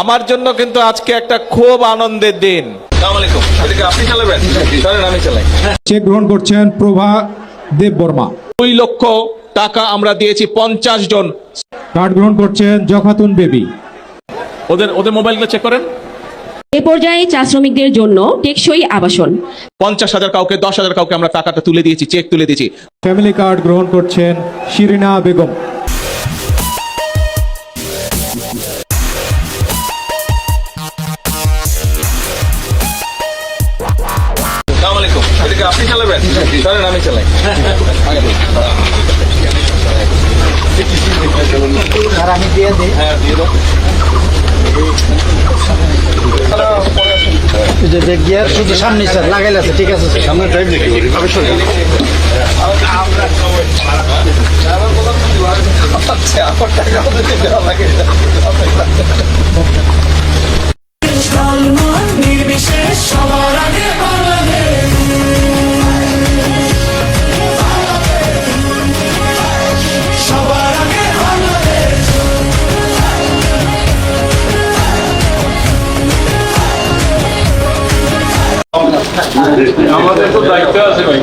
আমার জন্য কিন্তু আজকে একটা খুব আনন্দের দিন। আসসালামু আলাইকুম। এদিকে আপনি চালাবেন, চলেন আমি চালাই। চেক গ্রহণ করছেন প্রভা দেব বর্মা। 2 লক্ষ টাকা আমরা দিয়েছি 50 জন। কার্ড গ্রহণ করছেন জখাতুন বেবি। ওদের মোবাইলগুলো চেক করেন। এ পর্যায়ে চা শ্রমিকদের জন্য টেকসই আবাসন 50,000 কাউকে, 10,000 কাউকে আমরা টাকাটা তুলে দিয়েছি, চেক তুলে দিয়েছি। ফ্যামিলি কার্ড গ্রহণ করছেন শিরিনা বেগম। আসসালামু আলাইকুম। এদিকে আপনি চালাবেন, চলেন আমি চালাই। আমি দিয়ে দিই। হ্যাঁ, দিয়ে দাও। যে গিয়ার শুধু সামনে স্যার লাগাইলে আছে, ঠিক আছে স্যার। সামনে ড্রাইভ দেখি আমার টাকা দেওয়া লাগে। নির্বিশেষ সবার আগে বাংলাদেশ, সবার আগে বাংলাদেশ। আমাদের তো দায়িত্ব আছে ভাই।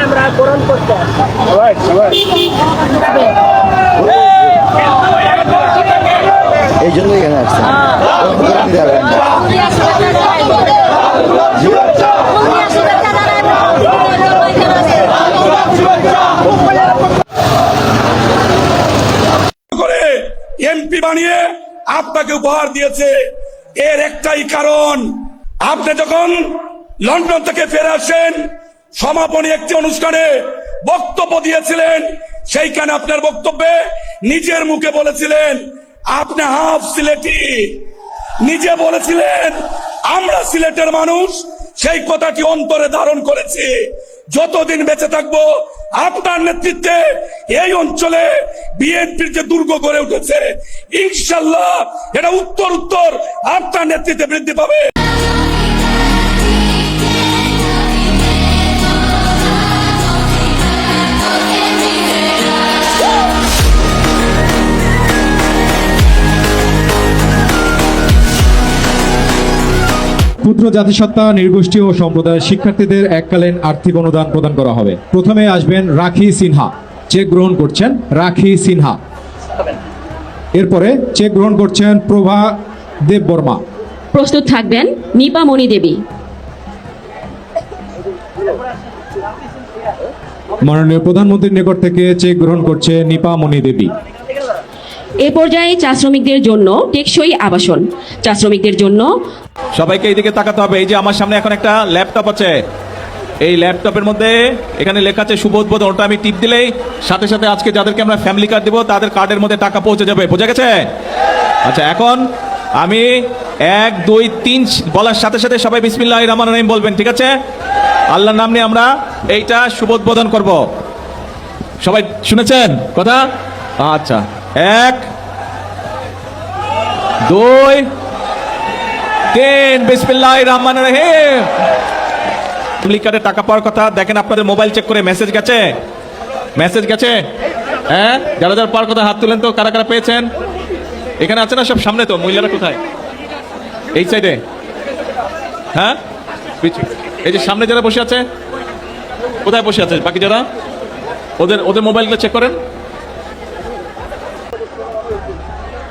আমরা গ্রহণ করতে এই জন্য এখানে আসছে। করে এমপি বানিয়ে আপনাকে উপহার দিয়েছে। এর একটাই কারণ, আপনি যখন লন্ডন থেকে ফিরে আসেন, সমাপনী একটি অনুষ্ঠানে বক্তব্য দিয়েছিলেন। সেইখানে আপনার বক্তব্যে নিজের মুখে বলেছিলেন আপনি হাফ সিলেটি। নিজে বলেছিলেন আমরা সিলেটের মানুষ। সেই কথাটি অন্তরে ধারণ করেছি। যতদিন বেঁচে থাকবো আপনার নেতৃত্বে এই অঞ্চলে বিএনপির যে দুর্গ গড়ে উঠেছে, ইনশাল্লাহ এটা উত্তর আপনার নেতৃত্বে বৃদ্ধি পাবে। ক্ষুদ্র জাতিসত্তা, নৃগোষ্ঠী ও সম্প্রদায়ের শিক্ষার্থীদের এককালীন আর্থিক অনুদান প্রদান করা হবে। প্রথমে আসবেন রাখি সিনহা, চেক গ্রহণ করছেন রাখি সিনহা। এরপরে চেক গ্রহণ করছেন প্রভা দেব বর্মা। প্রস্তুত থাকবেন নিপামণি দেবী। মাননীয় প্রধানমন্ত্রীর নিকট থেকে চেক গ্রহণ করছে নিপামণি দেবী। এ পর্যায়ে চা শ্রমিকদের জন্য টেকসই আবাসন, চা শ্রমিকদের জন্য সবাইকে এইদিকে তাকাতে হবে। এই যে আমার সামনে এখন একটা ল্যাপটপ আছে, এই ল্যাপটপের মধ্যে এখানে লেখা আছে শুভ উদ্বোধন। ওটা আমি টিপ দিলেই সাথে সাথে আজকে যাদেরকে আমরা ফ্যামিলি কার্ড দেবো তাদের কার্ডের মধ্যে টাকা পৌঁছে যাবে। বোঝা গেছে? আচ্ছা, এখন আমি 1 2 3 বলার সাথে সাথে সবাই বিসমিল্লাহির রহমানির রহিম বলবেন, ঠিক আছে? আল্লাহর নাম নিয়ে আমরা এইটা শুভ উদ্বোধন করব। সবাই শুনেছেন কথা? আচ্ছা, 1 2 3 বিসমিল্লাহির রহমানির রহিম। ফ্যামিলি কার্ডে টাকা পাওয়ার কথা দেখেন, আপনাদের মোবাইল চেক করে মেসেজ গেছে? মেসেজ গেছে? হ্যাঁ, যারা যারা পাওয়ার কথা হাত তুলেন তো, কারা কারা পেয়েছেন? এখানে আছে না সব? সামনে তো মহিলারা কোথায়? এই সাইডে? হ্যাঁ, এই যে সামনে যারা বসে আছে, কোথায় বসে আছে বাকি যারা? ওদের মোবাইলগুলো চেক করেন।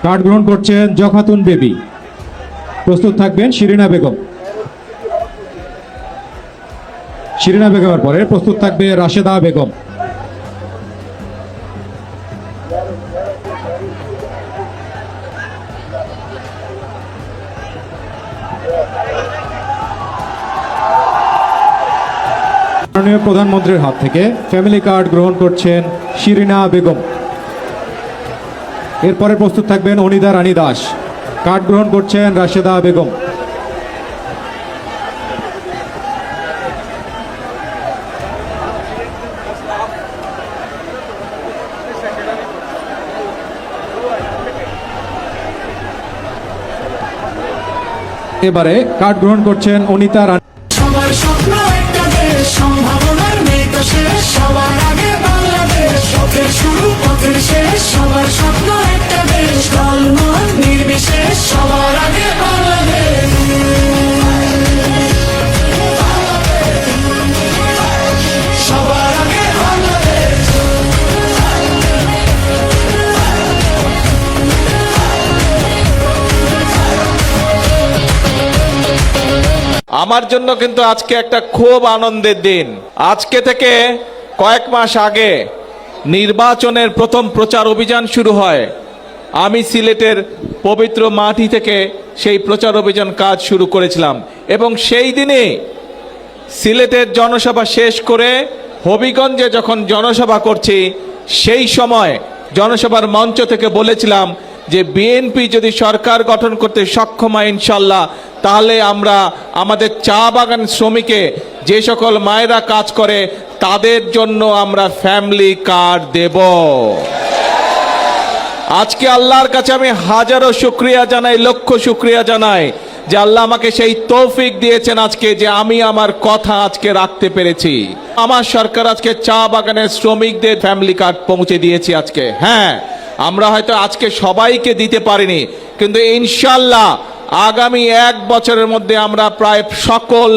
কার্ড গ্রহণ করছেন জখাতুন বেবি। প্রস্তুত থাকবেন শিরিনা বেগম। শিরিনা বেগমের পরে প্রস্তুত থাকবে রাশেদা বেগম। মাননীয় প্রধানমন্ত্রীর হাত থেকে ফ্যামিলি কার্ড গ্রহণ করছেন শিরিনা বেগম। এরপরে প্রস্তুত থাকবেন অনিদা রানী দাস। কার্ড গ্রহণ করছেন রাশেদা বেগম। এবারে কার্ড গ্রহণ করছেন অনিতা রানী। সবার স্বপ্ন একটা দেশ, সম্ভাবনার নেই তো শেষ, সবার আগে বাংলাদেশ, পথের শুরু পথের শেষ, সবার স্বপ্ন একটা দেশ, দলমত নির্বিশেষ, সবার আগে বাংলাদেশ। সবার আগে বাংলাদেশ। আমার জন্য কিন্তু আজকে একটা খুব আনন্দের দিন। আজকে থেকে কয়েক মাস আগে নির্বাচনের প্রথম প্রচার অভিযান শুরু হয়। আমি সিলেটের পবিত্র মাটি থেকে সেই প্রচার অভিযান কাজ শুরু করেছিলাম এবং সেই দিনে সিলেটের জনসভা শেষ করে হবিগঞ্জে যখন জনসভা করছি, সেই সময় জনসভার মঞ্চ থেকে বলেছিলাম যে বিএনপি যদি সরকার গঠন করতে সক্ষম হয় ইনশাল্লাহ, তাহলে আমরা আমাদের চা বাগান শ্রমিকে যে সকল মায়েরা কাজ করে তাদের জন্য আমরা ফ্যামিলি কার্ড দেব। আজকে আল্লাহর কাছে আমি হাজারো শুকরিয়া জানাই, লক্ষ শুকরিয়া জানাই যে আল্লাহ আমাকে সেই তৌফিক দিয়েছেন আজকে, যে আমি আমার কথা আজকে রাখতে পেরেছি। আমার সরকার আজকে চা বাগানের শ্রমিকদের ফ্যামিলি কার্ড পৌঁছে দিয়েছি আজকে। হ্যাঁ, আমরা হয়তো আজকে সবাইকে দিতে পারিনি, কিন্তু ইনশাল্লাহ আগামী 1 বছরের মধ্যে আমরা প্রায় সকল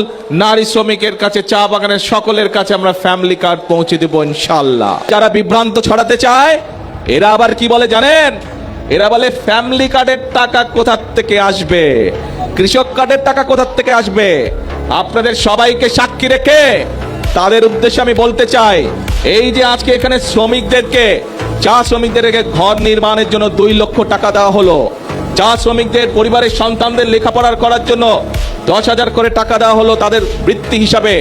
নারী শ্রমিকের কাছে, চা বাগানের সকলের কাছে আমরা ফ্যামিলি কার্ড পৌঁছে দেব ইনশাল্লাহ। যারা বিভ্রান্ত ছড়াতে চায়, এরা আবার কি বলে জানেন? এরা বলে ফ্যামিলি কার্ডের টাকা কোথা থেকে আসবে, কৃষক কার্ডের টাকা কোথা থেকে আসবে। আপনাদের সবাইকে সাক্ষী রেখে তাদের উদ্দেশ্যে আমি বলতে চাই, এই যে আজকে এখানে শ্রমিকদেরকে, চা শ্রমিকদেরকে ঘর নির্মাণের জন্য 2 লক্ষ টাকা দেওয়া হলো, চা শ্রমিকদের পরিবারের সন্তানদের লেখাপড়ার করার জন্য 10,000 করে টাকা দেওয়া হলো তাদের বৃত্তি হিসাবে,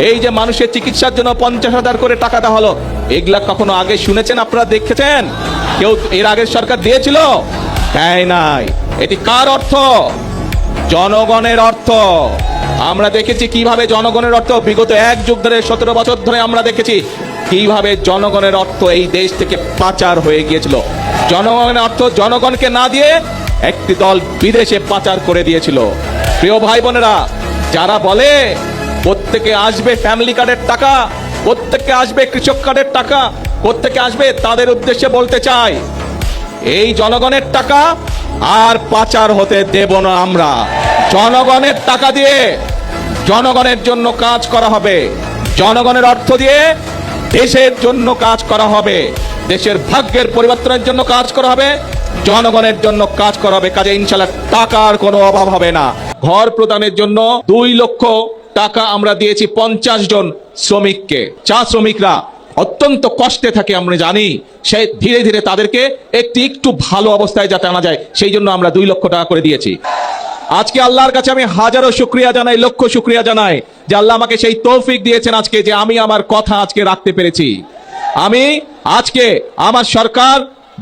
এই যে মানুষের চিকিৎসার জন্য 50,000 করে টাকা দেওয়া হলো। এগুলা কখনো আগে শুনেছেন? আপনারা দেখেছেন? কেউ এর আগের সরকার দিয়েছিল? দেয় নাই। এটি কার অর্থ? জনগণের অর্থ। আমরা দেখেছি কিভাবে জনগণের অর্থ বিগত 1 যুগ ধরে, 17 বছর ধরে আমরা দেখেছি কিভাবে জনগণের অর্থ এই দেশ থেকে পাচার হয়ে গিয়েছিল। জনগণের অর্থ জনগণকে না দিয়ে একটি দল বিদেশে পাচার করে দিয়েছিল। প্রিয় ভাই বোনেরা, যারা বলে প্রত্যেকে আসবে ফ্যামিলি কার্ডের টাকা, প্রত্যেকে আসবে কৃষক কার্ডের টাকা, প্রত্যেকে আসবে, তাদের উদ্দেশ্যে বলতে চাই, এই জনগণের টাকা আর পাচার হতে দেব না আমরা। জনগণের টাকা দিয়ে জনগণের জন্য কাজ করা হবে, জনগণের অর্থ দিয়ে দেশের জন্য কাজ করা হবে, দেশের ভাগ্যের পরিবর্তনের জন্য কাজ করা হবে, জনগণের জন্য কাজ করা হবে। কাজে ইনশাআল্লাহ টাকার কোনো অভাব হবে না। ঘর প্রদানের জন্য 2 লক্ষ টাকা আমরা দিয়েছি 50 জন শ্রমিককে। চা শ্রমিকরা অত্যন্ত কষ্টে থাকে আমরা জানি, সে ধীরে ধীরে তাদেরকে একটু ভালো অবস্থায় যাতে আনা যায় সেই জন্য আমরা 2 লক্ষ টাকা করে দিয়েছি। আজকে আল্লাহর কাছে আমি হাজারো শুকরিয়া জানাই, লক্ষ শুকরিয়া জানাই যে আল্লাহ আমাকে সেই তৌফিক দিয়েছেন আজকে যে আমি আমার কথা আজকে রাখতে পেরেছি। আমি আজকে আমার সরকার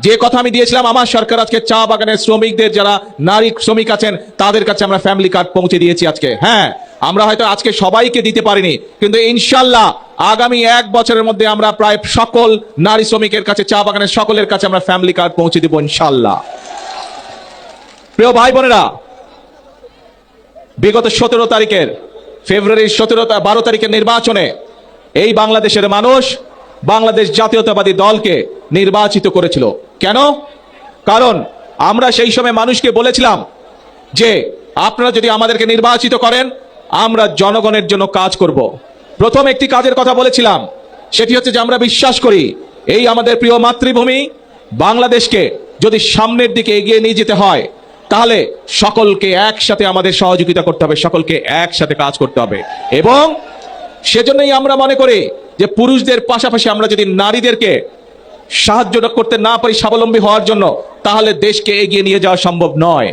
যে কথা আমি দিয়েছিলাম, আমার সরকার আজকে চা বাগানের শ্রমিকদের যারা নারী শ্রমিক আছেন তাদের কাছে আমরা ফ্যামিলি কার্ড পৌঁছে দিয়েছি আজকে। হ্যাঁ, আমরা হয়তো আজকে সবাইকে দিতে পারিনি, কিন্তু ইনশাল্লাহ আগামী 1 বছরের মধ্যে আমরা প্রায় সকল নারী শ্রমিকের কাছে, চা বাগানের সকলের কাছে আমরা ফ্যামিলি কার্ড পৌঁছে দিব ইনশাল্লাহ। প্রিয় ভাই বোনেরা, বিগত 17 তারিখের ফেব্রুয়ারির 12 তারিখের নির্বাচনে এই বাংলাদেশের মানুষ বাংলাদেশ জাতীয়তাবাদী দলকে নির্বাচিত করেছিল। কেন? কারণ আমরা সেই সময় মানুষকে বলেছিলাম যে আপনারা যদি আমাদেরকে নির্বাচিত করেন আমরা জনগণের জন্য কাজ করব। প্রথম একটি কাজের কথা বলেছিলাম, সেটি হচ্ছে যে আমরা বিশ্বাস করি এই আমাদের প্রিয় মাতৃভূমি বাংলাদেশকে যদি সামনের দিকে এগিয়ে নিয়ে যেতে হয় তাহলে সকলকে একসাথে আমাদের সহযোগিতা করতে হবে, সকলকে একসাথে কাজ করতে হবে। এবং সেজন্যই আমরা মনে করি যে পুরুষদের পাশাপাশি আমরা যদি নারীদেরকে সাহায্য করতে না পারি স্বাবলম্বী হওয়ার জন্য, তাহলে দেশকে এগিয়ে নিয়ে যাওয়া সম্ভব নয়।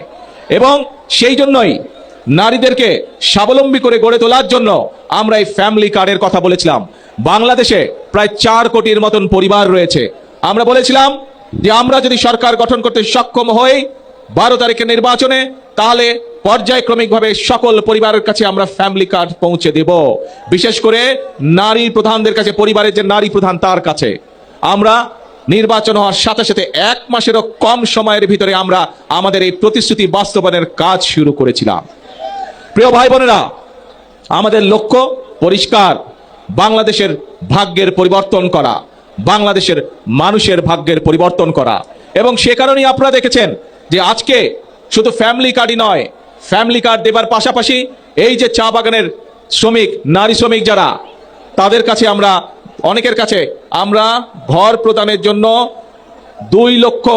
এবং সেই জন্যই নারীদেরকে স্বাবলম্বী করে গড়ে তোলার জন্য আমরা এই ফ্যামিলি কার্ডের কথা বলেছিলাম। বাংলাদেশে প্রায় 4 কোটির মতন পরিবার রয়েছে। আমরা বলেছিলাম যে আমরা যদি সরকার গঠন করতে সক্ষম হই 12 তারিখের নির্বাচনে, তাহলে পর্যায়ক্রমিকভাবে সকল পরিবারের কাছে আমরা ফ্যামিলি কার্ড পৌঁছে দেব। বিশেষ করে নারী প্রধানদের কাছে, পরিবারের যে নারী প্রধান তার কাছে আমরা নির্বাচন হওয়ার সাথে সাথে 1 মাসেরও কম সময়ের ভিতরে আমরা আমাদের এই প্রতিশ্রুতি বাস্তবায়নের কাজ শুরু করেছিলাম। প্রিয় ভাই বোনেরা, আমাদের লক্ষ্য পরিষ্কার, বাংলাদেশের ভাগ্যের পরিবর্তন করা, বাংলাদেশের মানুষের ভাগ্যের পরিবর্তন করা। এবং সে কারণেই আপনারা দেখেছেন যে আজকে শুধু ফ্যামিলি কার্ডই নয়, ফ্যামিলি কার্ড দেবার পাশাপাশি এই যে চা বাগানের শ্রমিক, নারী শ্রমিক যারা, তাদের কাছে আমরা অনেকের কাছে আমরা ঘর প্রদানের জন্য 2 লক্ষ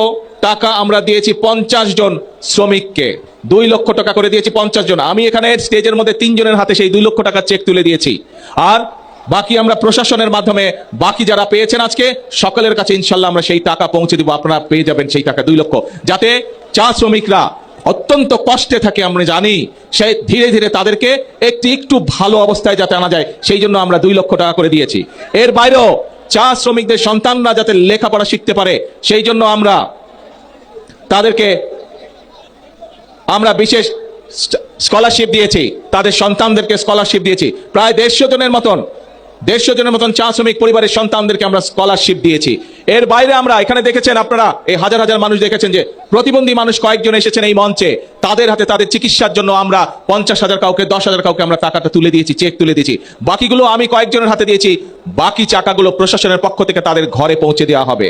টাকা আমরা দিয়েছি 50 জন শ্রমিককে। 2 লক্ষ টাকা করে দিয়েছি 50 জন। আমি এখানে স্টেজের মধ্যে 3 জনের হাতে সেই 2 লক্ষ টাকার চেক তুলে দিয়েছি। আর বাকি আমরা প্রশাসনের মাধ্যমে বাকি যারা পেয়েছেন আজকে সকলের কাছে ইনশাল্লাহ আমরা সেই টাকা পৌঁছে দিব। আপনারা পেয়ে যাবেন সেই টাকা 2 লক্ষ, যাতে চা শ্রমিকরা অত্যন্ত কষ্টে থাকে আমরা জানি, সে ধীরে ধীরে তাদেরকে একটু ভালো অবস্থায় যাতে আনা যায় সেই জন্য আমরা 2 লক্ষ টাকা করে দিয়েছি। এর বাইরেও চা শ্রমিকদের সন্তানরা যাতে লেখাপড়া শিখতে পারে সেই জন্য আমরা তাদেরকে বিশেষ স্কলারশিপ দিয়েছি, তাদের সন্তানদেরকে স্কলারশিপ দিয়েছি। প্রায় 150 জনের মতন চা শ্রমিক পরিবারের সন্তানদেরকে আমরা স্কলারশিপ দিয়েছি। এর বাইরে আমরা এখানে দেখেছেন, আপনারা এই হাজার হাজার মানুষ দেখেছেন যে প্রতিবন্ধী মানুষ কয়েকজন এসেছেন এই মঞ্চে, তাদের হাতে তাদের চিকিৎসার জন্য আমরা 50,000 কাউকে, 10,000 কাউকে আমরা টাকাটা তুলে দিয়েছি, চেক তুলে দিয়েছি। বাকিগুলো আমি কয়েকজনের হাতে দিয়েছি, বাকি টাকাগুলো প্রশাসনের পক্ষ থেকে তাদের ঘরে পৌঁছে দেওয়া হবে।